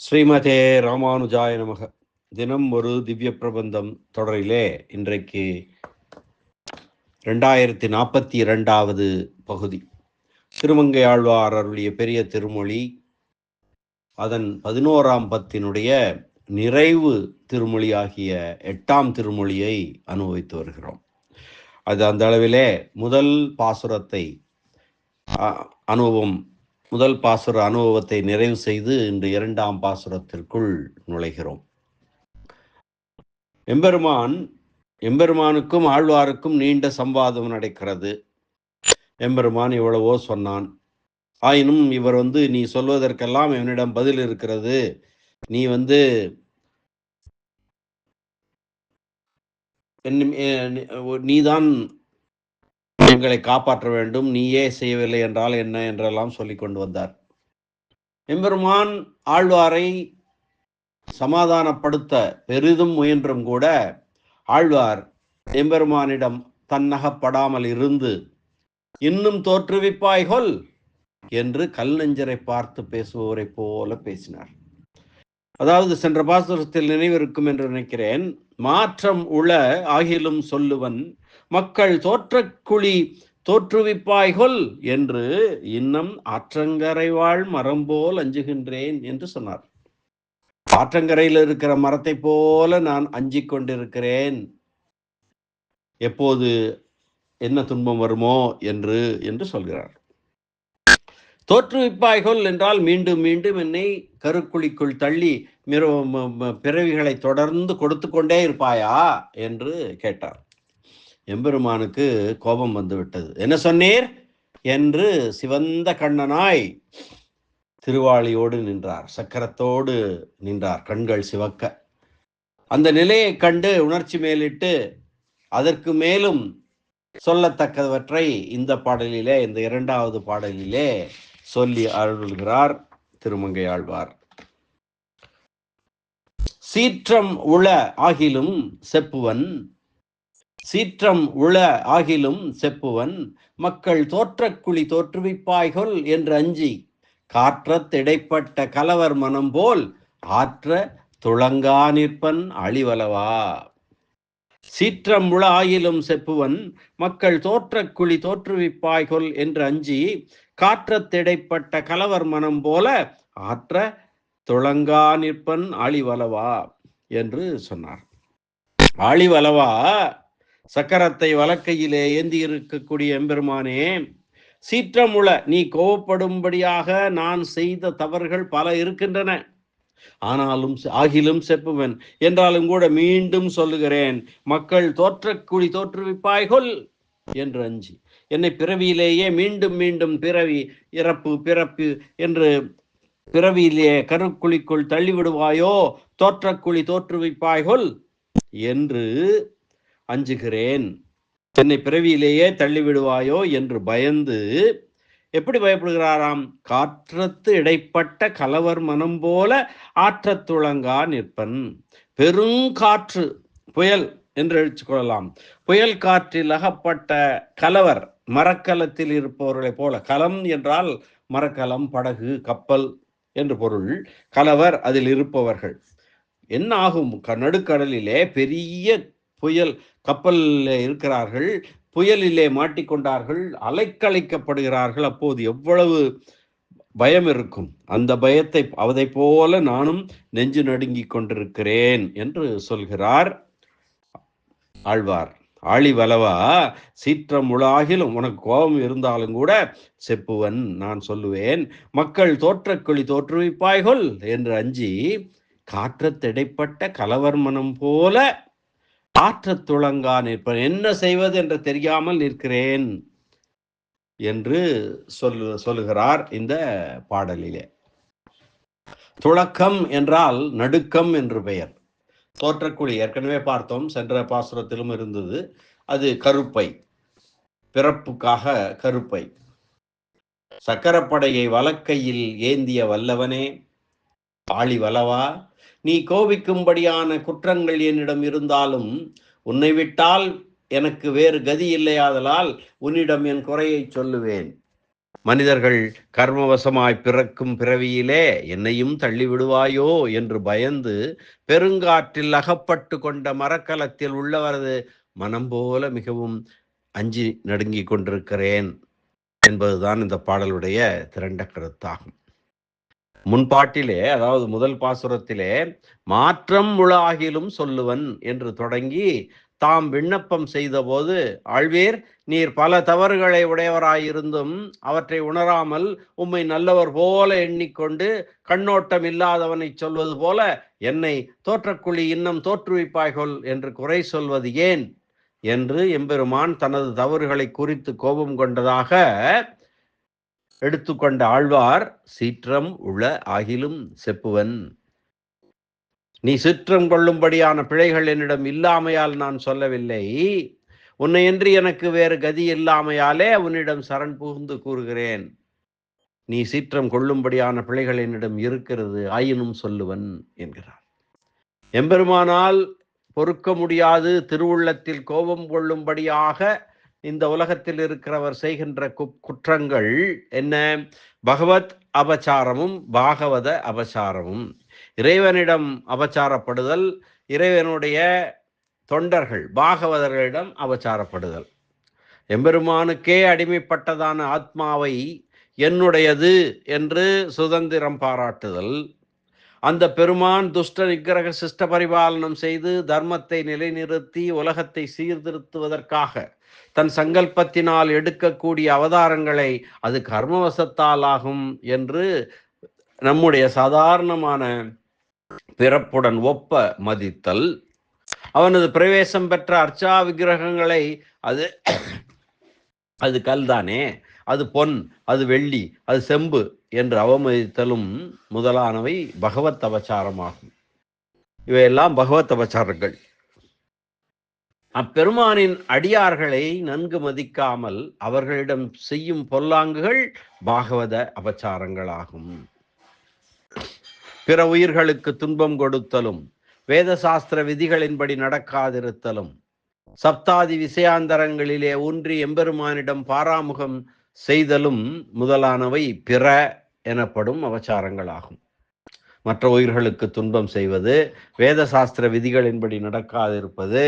ஸ்ரீமதே ராமானுஜாய நமக. தினம் ஒரு திவ்ய பிரபந்தம் தொடரிலே இன்றைக்கு 2042வது பகுதி. திருமங்கை ஆழ்வார் அருளிய பெரிய திருமொழி, அதன் 11ஆம் பத்தினுடைய நிறைவு திருமொழியாகிய 8ஆம் திருமொழியை அனுபவித்து வருகிறோம். அது அந்த அளவிலே முதல் பாசுர அனுபவத்தை நிறைவு செய்து இன்று 2ஆம் பாசுரத்திற்குள் நுழைகிறோம். எம்பெருமானுக்கும் ஆழ்வாருக்கும் நீண்ட சம்வாதம் நடக்கிறது. எம்பெருமான் எவ்வளவோ சொன்னான். ஆயினும் இவர் நீ சொல்வதற்கெல்லாம் என்னிடம் பதில் இருக்கிறது, நீ நீதான் எங்களை காப்பாற்ற வேண்டும், நீயே செய்யவில்லை என்றால் என்ன என்றெல்லாம் சொல்லி கொண்டு வந்தார். எம்பெருமான் ஆழ்வாரை சமாதானப்படுத்த பெரிதும் முயன்றும் கூட ஆழ்வார் எம்பெருமானிடம் தன்னகப்படாமல் இருந்து, இன்னும் தோற்றுவிப்பாய்கொல் என்று கல் நெஞ்சரை பார்த்து பேசுபவரை போல பேசினார். அதாவது சென்ற பாசுரத்தில் நினைவிருக்கும் என்று நினைக்கிறேன். மாற்றம் உள ஆகிலும் சொல்லுவன், மக்கள் தோற்றக்குழி தோற்றுவிப்பாய்கொல் என்று இன்னும் ஆற்றங்கரை வாழ் மரம் போல் அஞ்சுகின்றேன் என்று சொன்னார். ஆற்றங்கரையில் இருக்கிற மரத்தை போல நான் அஞ்சிக் கொண்டிருக்கிறேன், எப்போது என்ன துன்பம் வருமோ என்று சொல்கிறார். தோற்றுவிப்பாய்கொல் என்றால் மீண்டும் மீண்டும் என்னை கருக்குழிக்குள் தள்ளி பிறவிகளை தொடர்ந்து கொடுத்து கொண்டே இருப்பாயா என்று கேட்டார். எம்பெருமானுக்கு கோபம் வந்துவிட்டது. என்ன சொன்னீர் என்று சிவந்த கண்ணனாய் திருவாளியோடு நின்றார், சக்கரத்தோடு நின்றார், கண்கள் சிவக்க. அந்த நிலையை கண்டு உணர்ச்சி மேலிட்டு அதற்கு மேலும் சொல்லத்தக்கவற்றை இந்த பாடலிலே, இந்த 2வது பாடலிலே சொல்லி அருள்கிறார் திருமங்கை ஆழ்வார். சீற்றம் உள ஆகிலும் செப்புவன், சீற்றம் உள ஆகிலும் செப்புவன், மக்கள் தோற்றக்குழி தோற்றுவிப்பாய்கொல் என்று அஞ்சி காற்றத் இடைப்பட்ட கலவர் மனம் போல் ஆற்ற துளங்கா நிற்பன் அழிவலவா. சீற்றம் உள ஆயிலும் செப்புவன், மக்கள் தோற்றக்குழி தோற்றுவிப்பாய்கொல் என்று அஞ்சி காற்றத்திடைப்பட்ட கலவர் மனம் போல ஆற்ற துளங்கா நிற்பன் ஆழிவலவா என்று சொன்னார். ஆழிவலவா, சக்கரத்தை வலக்கையிலே ஏந்தி இருக்கக்கூடிய எம்பெருமானே, சீற்றமுள நீ கோவப்படும்படியாக நான் செய்த தவறுகள் பல இருக்கின்றன. ஆனாலும் ஆகிலும் செப்புவன் என்றாலும் கூட மீண்டும் சொல்லுகிறேன், மக்கள் தோற்றக்குழி தோற்றுவிப்பாய்கொல் என்று அஞ்சி என்னை பிறவியிலேயே மீண்டும் மீண்டும் பிறவி இறப்பு பிறப்பு என்று பிறவியிலேயே கருக்குழிக்குள் தள்ளிவிடுவாயோ, தோற்றக்குழி தோற்றுவிப்பாய்கொல் என்று அஞ்சுகிறேன். என்னை பிறவியிலேயே தள்ளிவிடுவாயோ என்று பயந்து, எப்படி பயப்படுகிறாராம்? காற்றத்து இடைப்பட்ட கலவர் மனம் போல ஆற்றத் துளங்கா நிற்பன். பெருங்காற்று, புயல் என்று எடுத்துக்கொள்ளலாம். புயல் காற்றில் அகப்பட்ட கலவர், மரக்கலத்தில் இருப்பவர்களை போல. கலம் என்றால் மரக்கலம், படகு, கப்பல் என்று பொருள். கலவர் அதில் இருப்பவர்கள். என்ன ஆகும்? நடுக்கடலிலே பெரிய புயல், கப்பலில் இருக்கிறார்கள், புயலிலே மாட்டிக்கொண்டார்கள், அலைக்கழிக்கப்படுகிறார்கள். அப்போது எவ்வளவு பயம் இருக்கும்! அந்த பயத்தை அதை போல நானும் நெஞ்சு நடுங்கிக் கொண்டிருக்கிறேன் என்று சொல்கிறார் ஆழ்வார். ஆழிவலவா, சீற்றம் உளாகிலும், உனக்கு கோபம் இருந்தாலும் கூட செப்புவன், நான் சொல்லுவேன், மக்கள் தோற்றக்குழி தோற்றுவிப்பாய்கொல் என்று அஞ்சி காற்றத்திடைப்பட்ட கலவர் மனம் போல ஆற்றத் துளங்கா நிற்பன், என்ன செய்வது என்று தெரியாமல் நிற்கிறேன் என்று சொல்லுகிறார் இந்த பாடலிலே. துளக்கம் என்றால் நடுக்கம் என்று பெயர். தோற்றக்குழி ஏற்கனவே பார்த்தோம், சென்ற பாசுரத்திலும் இருந்தது. அது கருப்பை, பிறப்புக்காக கருப்பை. சக்கரப்படையை வலக்கையில் ஏந்திய வல்லவனே, ஆழிவலவா, நீ கோபிக்கும்படியான குற்றங்கள் என்னிடம் இருந்தாலும் உன்னை விட்டால் எனக்கு வேறு கதி இல்லையாதலால் உன்னிடம் என் குறையை சொல்லுவேன். மனிதர்கள் கர்மவசமாய் பிறக்கும் பிறவியிலே என்னையும் தள்ளிவிடுவாயோ என்று பயந்து பெருங்காற்றில் அகப்பட்டு கொண்ட மரக்கலத்தில் உள்ளவரது மனம் போல மிகவும் அஞ்சி நடுங்கிக் கொண்டிருக்கிறேன் என்பதுதான் இந்த பாடலுடைய திரண்ட கருத்தாகும். முன்பாட்டிலே, அதாவது முதல் பாசுரத்திலே, மாற்றம் உளாகிலும் சொல்லுவன் என்று தொடங்கி தாம் விண்ணப்பம் செய்த போது, ஆழ்வீர், நீர் பல தவறுகளை உடையவராயிருந்தும் அவற்றை உணராமல் உம்மை நல்லவர் போல எண்ணிக்கொண்டு கண்ணோட்டம் இல்லாதவனை சொல்வது போல என்னை தோற்றக்குழி இன்னும் தோற்றுவிப்பாய்கொள் என்று குறை சொல்வது ஏன் என்று எம்பெருமான் தனது தவறுகளை குறித்து கோபம் கொண்டதாக எடுத்துக்கொண்ட ஆழ்வார், சீற்றம் உள ஆகிலும் செப்புவன், நீ சிற்றம் கொள்ளும்படியான பிழைகள் என்னிடம் இல்லாமையால் நான் சொல்லவில்லை, உன்னையன்றி எனக்கு வேறு கதி இல்லாமையாலே உன்னிடம் சரண் புகுந்து கூறுகிறேன். நீ சீற்றம் கொள்ளும்படியான பிழைகள் என்னிடம் இருக்கிறது, ஆயினும் சொல்லுவன் என்கிறார். எம்பெருமானால் பொறுக்க முடியாது திருவுள்ளத்தில் கோபம் கொள்ளும்படியாக இந்த உலகத்தில் இருக்கிறவர் செய்கின்ற குற்றங்கள் என்ன? பகவத் அபச்சாரமும் பாகவத அபச்சாரமும். இறைவனிடம் அபச்சாரப்படுதல், இறைவனுடைய தொண்டர்கள் பாகவதர்களிடம் அபச்சாரப்படுதல். எம்பெருமானுக்கே அடிமைப்பட்டதான ஆத்மாவை என்னுடையது என்று சுதந்திரம் பாராட்டுதல், அந்த பெருமான் துஷ்ட நிக்கிரக சிஷ்ட பரிபாலனம் செய்து தர்மத்தை நிலைநிறுத்தி உலகத்தை சீர்திருத்துவதற்காக தன் சங்கல்பத்தினால் எடுக்கக்கூடிய அவதாரங்களை அது கர்மவசத்தால் ஆகும் என்று நம்முடைய சாதாரணமான பிறப்புடன் ஒப்ப மதித்தல், அவனது பிரவேசம் பெற்ற அர்ச்சா விக்கிரகங்களை அது கல்தானே, அது பொன், அது வெள்ளி, அது செம்பு என்று அவமதித்தலும் முதலானவை பகவத் அபச்சாரமாகும். இவையெல்லாம் பகவத் அபச்சாரங்கள். அப்பெருமானின் அடியார்களை நன்கு மதிக்காமல் அவர்களிடம் செய்யும் பொல்லாங்குகள் பாகவத அபச்சாரங்களாகும். பிற உயிர்களுக்கு துன்பம் கொடுத்தலும், வேத சாஸ்திர விதிகளின்படி நடக்காதிருத்தலும், சப்தாதி விசயாந்தரங்களிலே ஊன்றி எம்பெருமானிடம் பாராமுகம் செய்தலும் முதலானவை பிற எனப்படும் அபச்சாரங்களாகும். மற்ற உயிர்களுக்கு துன்பம் செய்வது, வேத சாஸ்திர விதிகளின்படி நடக்காதிருப்பது,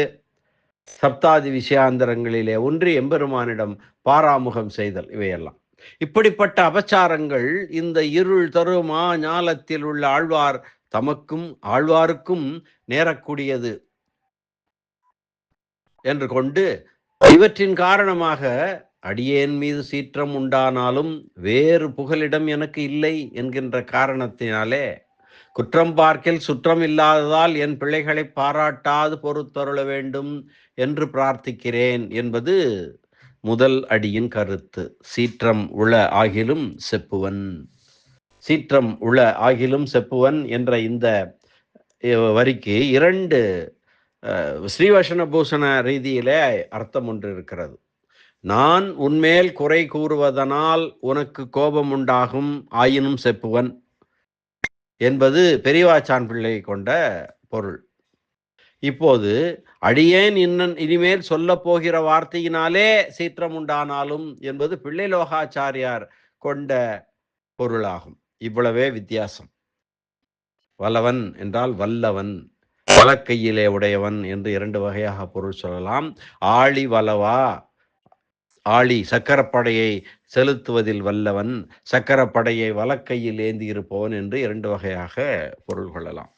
சப்தாதி விஷயாந்தரங்களிலே ஒன்றி எம்பெருமானிடம் பாராமுகம் செய்தல், இவையெல்லாம் இப்படிப்பட்ட அபச்சாரங்கள் இந்த இருள் தருமா ஞாலத்தில் உள்ள ஆழ்வார் தமக்கும் ஆழ்வாருக்கும் நேரக்கூடியது என்று கொண்டு, இவற்றின் காரணமாக அடியேன் மீது சீற்றம் உண்டானாலும் வேறு புகலிடம் எனக்கு இல்லை என்கின்ற காரணத்தினாலே குற்றம் பார்க்கில் சுற்றம் இல்லாததால் என் பிள்ளைகளை பாராட்டாது பொறுத்தருள வேண்டும் என்று பிரார்த்திக்கிறேன் என்பது முதல் அடியின் கருத்து. சீற்றம் உள ஆகிலும் செப்புவன், சீற்றம் உள ஆகிலும் செப்புவன் என்ற இந்த வரிக்கு இரண்டு ஸ்ரீவசன பூஷண ரீதியிலே அர்த்தம் ஒன்று இருக்கிறது. நான் உன்மேல் குறை கூறுவதனால் உனக்கு கோபம் உண்டாகும், ஆயினும் செப்புவன் என்பது பெரியவாச்சான் பிள்ளை கொண்ட பொருள். இப்போது அடியேன் இனிமேல் சொல்ல போகிற வார்த்தையினாலே சீற்றம் உண்டானாலும் என்பது பிள்ளை லோகாச்சாரியார் கொண்ட பொருளாகும். இவ்வளவே வித்தியாசம். வல்லவன் என்றால் வல்லவன், வலக்கையிலே உடையவன் என்று இரண்டு வகையாக பொருள் சொல்லலாம். ஆழி வலவா, ஆழி சக்கரப்படையை செலுத்துவதில் வல்லவன், சக்கரப்படையை வலக்கையில் ஏந்தி இருப்பவன் என்று இரண்டு வகையாக பொருள் கொள்ளலாம்.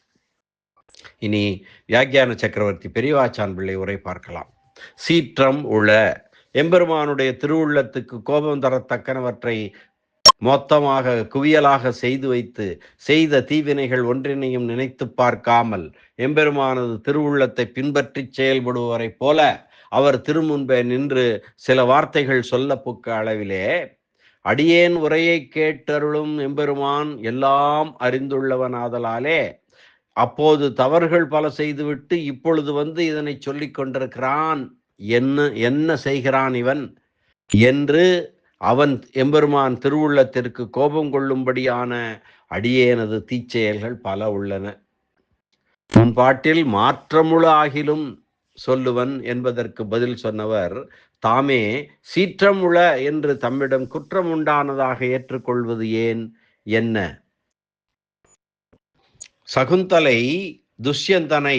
இனி வியாக்கியான சக்கரவர்த்தி பெரியவாச்சான் பிள்ளை உரை பார்க்கலாம். சீற்றம் உள, எம்பெருமானுடைய திருவுள்ளத்துக்கு கோபம் தரத்தக்கனவற்றை மொத்தமாக குவியலாக செய்து வைத்து செய்த தீவினைகள் ஒன்றினையும் நினைத்து பார்க்காமல் எம்பெருமானது திருவுள்ளத்தை பின்பற்றி செயல்படுவரை போல அவர் திருமுன்பே நின்று சில வார்த்தைகள் சொல்ல புக்க அளவிலே அடியேன் உரையை கேட்டருளும் எம்பெருமான் எல்லாம் அறிந்துள்ளவனாதலாலே அப்போது தவறுகள் பல செய்துவிட்டு இப்பொழுது வந்து இதனை சொல்லிக் கொண்டிருக்கிறான், என்ன செய்கிறான் இவன் என்று அவன் எம்பெருமான் திருவுள்ளத்திற்கு கோபம் கொள்ளும்படியான அடியேனது தீச்செயல்கள் பல உள்ளன. முன்பாட்டில் மாற்றமுழ ஆகிலும் சொல்லுவன் என்பதற்கு பதில் சொன்னவர் தாமே சீற்றம் உள என்று தம்மிடம் குற்றம் உண்டானதாக ஏற்றுக்கொள்வது ஏன் என்ன? சகுந்தலை துஷ்யந்தனை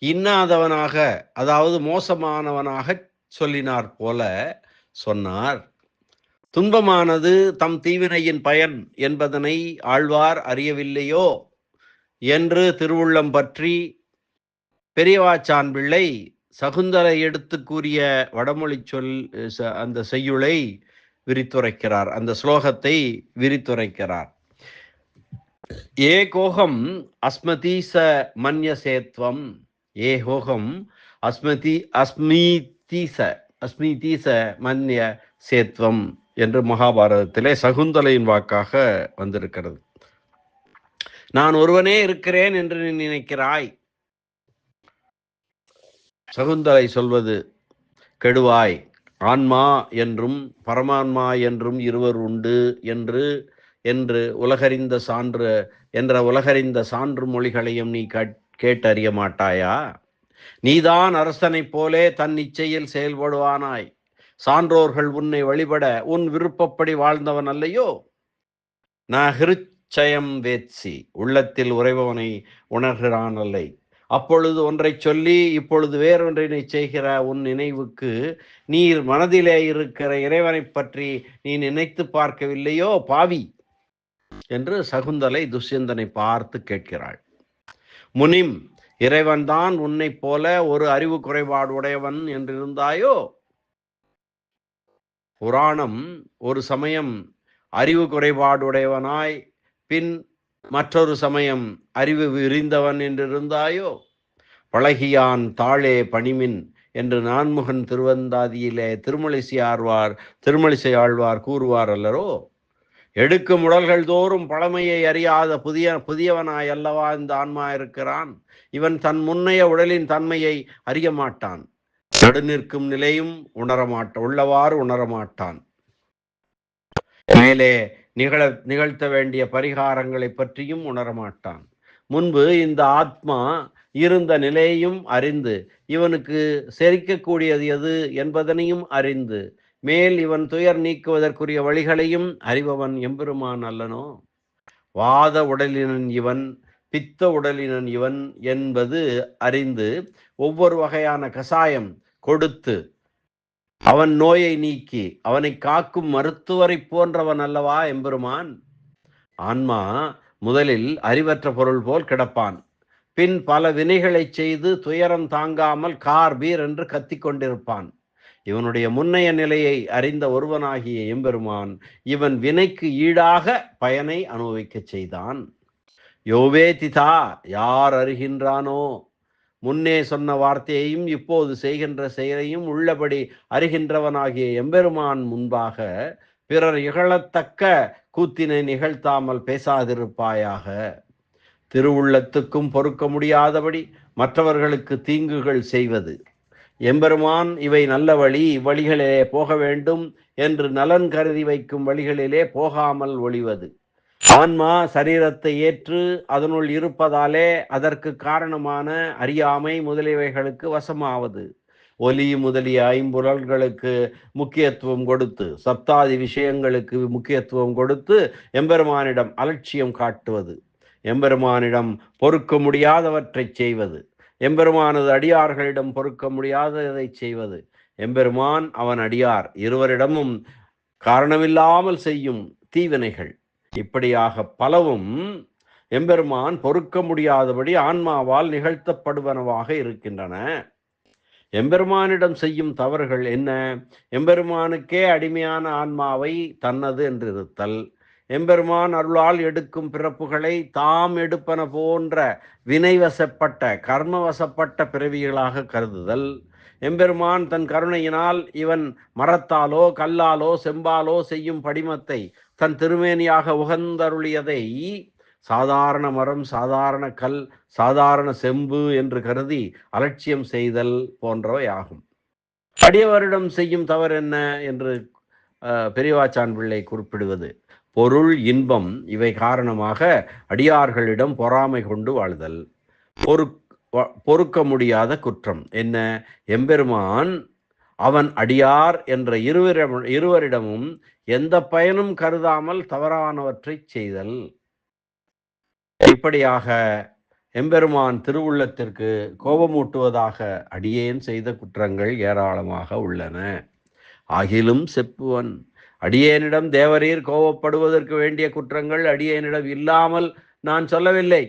இன்னாதவனாக, அதாவது மோசமானவனாக சொல்லினார் போல சொன்னார். துன்பமானது தம் தீவினையின் பயன் என்பதனை ஆழ்வார் அறியவில்லையோ என்று திருவுள்ளம் பற்றி பெரியவாச்சான் பிள்ளை சகுந்தலை எடுத்து கூறிய வடமொழி சொல் அந்த செய்யுளை விரித்துரைக்கிறார், அந்த ஸ்லோகத்தை விரித்துரைக்கிறார். ஏகோகம் அஸ்மதீச மன்யசேத்வம், ஏகோகம் அஸ்மீதீச மன்ய சேத்வம் என்று மகாபாரதத்திலே சகுந்தலையின் வாக்காக வந்திருக்கிறது. நான் ஒருவனே இருக்கிறேன் என்று நீ நினைக்கிறாய். சகுந்தலை சொல்வது கெடுவாய். ஆன்மா என்றும் பரமான்மா என்றும் இருவர் உண்டு என்று என்று உலகறிந்த சான்று மொழிகளையும் நீ கேட்டறிய மாட்டாயா? நீதான் அரசனைப் போலே தன் இச்சையில் செயல்படுவானாய். சான்றோர்கள் உன்னை வழிபட உன் விருப்பப்படி வாழ்ந்தவன் அல்லையோ? நான் ஹிருச்சயம் வேத்சி, உள்ளத்தில் உறைபவனை உணர்கிறான் அல்லை. அப்பொழுது ஒன்றை சொல்லி இப்பொழுது வேறொன்றினை செய்கிற உன் நினைவுக்கு நீர் மனதிலே இருக்கிற இறைவனை பற்றி நீ நினைத்து பார்க்கவில்லையோ பாவி என்று சகுந்தலை துஷ்யந்தனை பார்த்து கேட்கிறாள். முனிம், இறைவன்தான் உன்னை போல ஒரு அறிவு குறைபாடு உடையவன் என்றிருந்தாயோ? புராணம் ஒரு சமயம் அறிவு குறைபாடுடையவனாய், பின் மற்றொரு சமயம் அறிவு விரிந்தவன் என்றிருந்தாயோ? பழகியான் தாளே பணிமின் என்று நான்முகன் திருவந்தாதியிலே திருமழிசை ஆழ்வார் கூறுவார் அல்லரோ? எடுக்கும் உடல்கள் தோறும் பழமையை அறியாத புதியவனாய் அல்லவா இந்த ஆன்மா இருக்கிறான். இவன் தன் முன்னைய உடலின் தன்மையை அறிய மாட்டான். நடுநிற்கும் நிலையும் உள்ளவாறு உணரமாட்டான். மேலே நிகழ்த்த வேண்டிய பரிகாரங்களை பற்றியும் உணரமாட்டான். முன்பு இந்த ஆத்மா இருந்த நிலையையும் அறிந்து இவனுக்கு செரிக்கக்கூடியது எது என்பதனையும் அறிந்து மேல் இவன் துயர் நீக்குவதற்குரிய வழிகளையும் அறிபவன் எம்பெருமான் அல்லனோ? வாத உடலினன் இவன், பித்த உடலினன் இவன் என்பது அறிந்து ஒவ்வொரு வகையான கசாயம் கொடுத்து அவன் நோயை நீக்கி அவனை காக்கும் மருத்துவரை போன்றவன் அல்லவா எம்பெருமான்? ஆன்மா முதலில் அறிவற்ற பொருள் போல் கிடப்பான். பின் பல வினைகளை செய்து துயரம் தாங்காமல் கார் பீர் என்று கத்திக் கொண்டிருப்பான். இவனுடைய முன்னைய நிலையை அறிந்த ஒருவனாகிய எம்பெருமான் இவன் வினைக்கு ஈடாக பயனை அனுபவிக்க செய்தான். யோவே திதா, யார் அறிகின்றானோ? முன்னே சொன்ன வார்த்தையையும் இப்போது செய்கின்ற செயலையும் உள்ளபடி அறிகின்றவனாகிய எம்பெருமான் முன்பாக பிறர் இகழத்தக்க கூத்தினை நிகழ்த்தாமல் பேசாதிருப்பாயாக. திருவுள்ளத்துக்கும் பொறுக்க முடியாதபடி மற்றவர்களுக்கு தீங்குகள் செய்வது. எம்பெருமான் இவை நல்ல வழி, இவ்வழிகளிலே போக வேண்டும் என்று நலன் கருதி வைக்கும் வழிகளிலே போகாமல் ஒளிவது. ஆன்மா சரீரத்தை ஏற்று அதனுள் இருப்பதாலே அதற்கு காரணமான அறியாமை முதலியவைகளுக்கு வசமாவது. ஒலி முதலிய ஐம்புலன்களுக்கு முக்கியத்துவம் கொடுத்து, சப்தாதி விஷயங்களுக்கு முக்கியத்துவம் கொடுத்து எம்பெருமானிடம் அலட்சியம் காட்டுவது. எம்பெருமானிடம் பொறுக்க முடியாதவற்றை செய்வது. எம்பெருமானது அடியார்களிடம் பொறுக்க முடியாததை செய்வது. எம்பெருமான் அவன் அடியார் இருவரிடமும் காரணமில்லாமல் செய்யும் தீவினைகள். இப்படியாக பலவும் எம்பெருமான் பொறுக்க முடியாதபடி ஆன்மாவால் நிகழ்த்தப்படுவனவாக இருக்கின்றன. எம்பெருமானிடம் செய்யும் தவறுகள் என்ன? எம்பெருமானுக்கே அடிமையான ஆன்மாவை தன்னது என்றிருத்தல், எம்பெருமான் அருளால் எடுக்கும் பிறப்புகளை தாம் எடுப்பன போன்ற வினைவசப்பட்ட கர்மவசப்பட்ட பிறவிகளாக கருதுதல், எம்பெருமான் தன் கருணையினால் இவன் மரத்தாலோ கல்லாலோ செம்பாலோ செய்யும் படிமத்தை தன் திருமேனியாக உகந்தருளியதை சாதாரண மரம், சாதாரண கல், சாதாரண செம்பு என்று கருதி அலட்சியம் செய்தல் போன்றவை ஆகும். அடியவரிடம் செய்யும் தவறு என்ன என்று பெரியவாச்சான் பிள்ளை குறிப்பிடுவது பொருள், இன்பம் இவை காரணமாக அடியார்களிடம் பொறாமை கொண்டு வாழ்தல். பொறுக்க முடியாத குற்றம் என்ன? எம்பெருமான் அவன் அடியார் என்ற இருவரிடமும் எந்த பயனும் கருதாமல் தவறானவற்றை செய்தல். இப்படியாக எம்பெருமான் திருவுள்ளத்திற்கு கோபமூட்டுவதாக அடியேன் செய்த குற்றங்கள் ஏராளமாக உள்ளன. ஆகிலும் செப்புவன், அடியேனிடம் தேவரீர் கோபப்படுவதற்கு வேண்டிய குற்றங்கள் அடியேனிடம் இல்லாமல் நான் சொல்லவில்லை.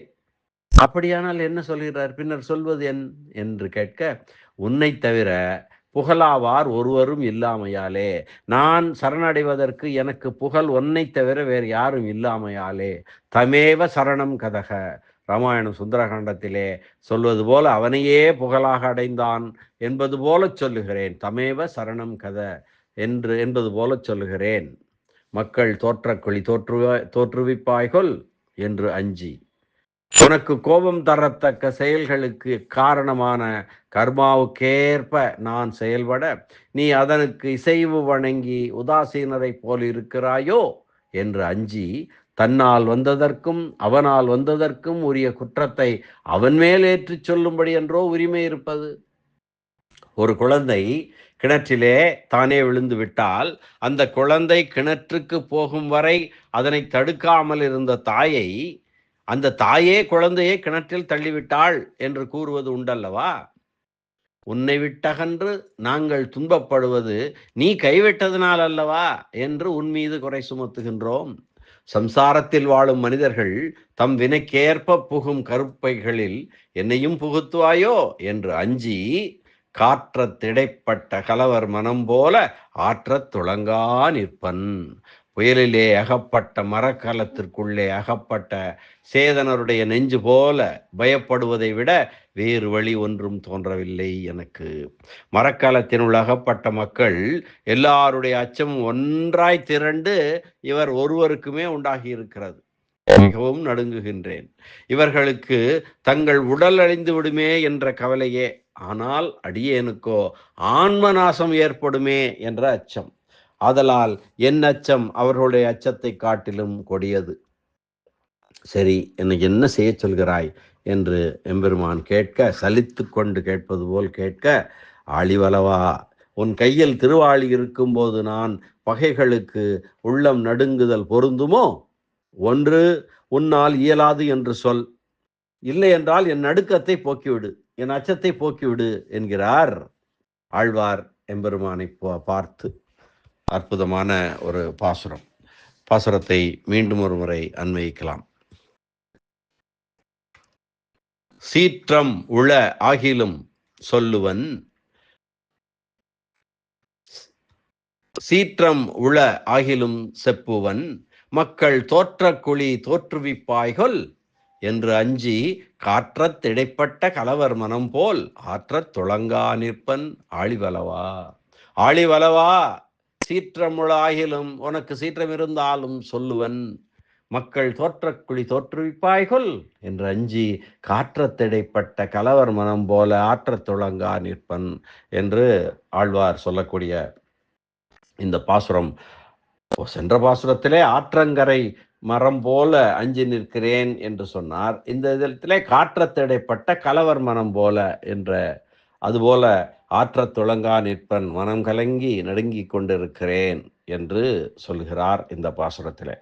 அப்படியானால் என்ன சொல்கிறார்? பின்னர் சொல்வது என்று கேட்க, உன்னை தவிர புகழாவார் ஒருவரும் இல்லாமையாலே, நான் சரணடைவதற்கு எனக்கு புகழ் ஒன்னை தவிர வேறு யாரும் இல்லாமையாலே, தமேவ சரணம் கதக, ராமாயணம் சுந்தரகாண்டத்திலே சொல்வது போல அவனையே புகழாக அடைந்தான் என்பது போல சொல்லுகிறேன். தமேவ சரணம் கத என்பது போல சொல்லுகிறேன். மக்கள் தோற்றக்குழி தோற்றுவிப்பாய்கொள் என்று அஞ்சி, உனக்கு கோபம் தரத்தக்க செயல்களுக்கு காரணமான கர்மாவுக்கேற்ப நான் செயல்பட நீ அதனுக்கு இசைவு வணங்கி உதாசீனரை போல் இருக்கிறாயோ என்று அஞ்சி, தன்னால் வந்ததற்கும் அவனால் வந்ததற்கும் உரிய குற்றத்தை அவன் மேல் ஏற்றுச் சொல்லும்படி என்றோ உரிமை இருப்பது. ஒரு குழந்தை கிணற்றிலே தானே விழுந்து விட்டால் அந்த குழந்தை கிணற்றுக்கு போகும் வரை அதனை தடுக்காமல் இருந்த தாயை, அந்த தாயே குழந்தையை கிணற்றில் தள்ளிவிட்டாள் என்று கூறுவது உண்டல்லவா? உன்னை விட்டகன்று நாங்கள் துன்பப்படுவது நீ கைவிட்டதனால் அல்லவா என்று உன் மீது குறை சுமத்துகின்றோம். சம்சாரத்தில் வாழும் மனிதர்கள் தம் வினைக்கேற்ப புகும் கருப்பைகளில் என்னையும் புகுத்துவாயோ என்று அஞ்சி, காற்றத் திடைப்பட்ட கலவர் மனம் போல ஆற்றத் துளங்கா நிற்பன். புயலிலே அகப்பட்ட மரக்கலத்திற்குள்ளே அகப்பட்ட சேதனருடைய நெஞ்சு போல பயப்படுவதை விட வேறு வழி ஒன்றும் தோன்றவில்லை எனக்கு. மரக்காலத்தினுள் அகப்பட்ட மக்கள் எல்லாருடைய அச்சமும் ஒன்றாய் திரண்டு இவர் ஒருவருக்குமே உண்டாகி இருக்கிறது. மிகவும் நடுங்குகின்றேன். இவர்களுக்கு தங்கள் உடல் அழிந்து விடுமே என்ற கவலையே, ஆனால் அடியேனுக்கோ ஆன்மநாசம் ஏற்படுமே என்ற அச்சம். ஆதலால் என் அச்சம் அவர்களுடைய அச்சத்தை காட்டிலும் கொடியது. சரி, எனக்கு என்ன செய்ய சொல்கிறாய் என்று எம்பெருமான் கேட்க, சலித்து கொண்டு கேட்பது போல் கேட்க, ஆழிவலவா, உன் கையில் திருவாளி இருக்கும்போது நான் பகைகளுக்கு உள்ளம் நடுங்குதல் பொருந்துமோ? ஒன்று உன்னால் இயலாது என்று சொல், இல்லை என்றால் என் நடுக்கத்தை போக்கிவிடு, என் அச்சத்தை போக்கிவிடு என்கிறார் ஆழ்வார் எம்பெருமானை பார்த்து. அற்புதமான ஒரு பாசுரம். பாசுரத்தை மீண்டும் ஒரு முறை அன்வயிக்கலாம். சீற்றம் உள ஆகிலும் சொல்லுவன், சீற்றம் உள ஆகிலும் செப்புவன், மக்கள் தோற்றக்குழி தோற்றுவிப்பாய்கொள் என்று அஞ்சி, காற்றத் திடைப்பட்ட கலவர் மனம் போல் ஆற்றத் துளங்கா நிற்பன் ஆழிவலவா. ஆழிவலவா, சீற்றமுள ஆகிலும், உனக்கு சீற்றம் இருந்தாலும் சொல்லுவன், மக்கள் தோற்றக்குழி தோற்றுவிப்பாய்கொள் என்று அஞ்சி, காற்றத்திடைப்பட்ட கலவர் மனம் போல ஆற்றத் துளங்கா நிற்பன் என்று ஆழ்வார் சொல்லக்கூடிய இந்த பாசுரம். சென்ற பாசுரத்திலே ஆற்றங்கரை மரம் போல அஞ்சி நிற்கிறேன் என்று சொன்னார். இந்த இடத்திலே காற்றத்திடைப்பட்ட கலவர் மனம் போல என்ற, அதுபோல ஆற்றத் துளங்கா நிற்பன், மனம் கலங்கி நடுங்கி கொண்டிருக்கிறேன் என்று சொல்கிறார் இந்த பாசுரத்திலே.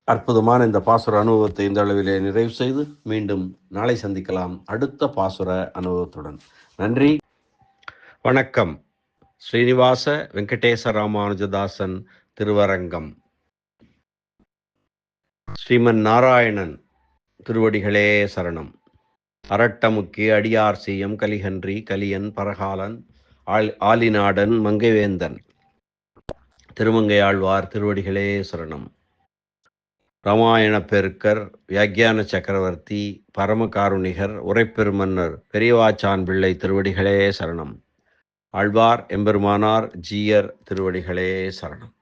அற்புதமான இந்த பாசுர அனுபவத்தை இந்த அளவிலே நிறைவு செய்து மீண்டும் நாளை சந்திக்கலாம் அடுத்த பாசுர அனுபவத்துடன். நன்றி, வணக்கம். ஸ்ரீனிவாச வெங்கடேச ராமானுஜதாசன் திருவரங்கம். ஸ்ரீமன் நாராயணன் திருவடிகளே சரணம். அரட்டமுக்கி அடியார் செய்யம் கலிகன்றி கலியன் பரகாலன் ஆலிநாடன் மங்கைவேந்தன் திருமங்கையாழ்வார் திருவடிகளே சரணம். ராமாயண பெருக்கர் வியாக்கியான சக்கரவர்த்தி பரமகாருணிகர் உரைப்பெருமன்னர் பெரியவாச்சான் பிள்ளை திருவடிகளே சரணம். ஆழ்வார் எம்பெருமானார் ஜீயர் திருவடிகளே சரணம்.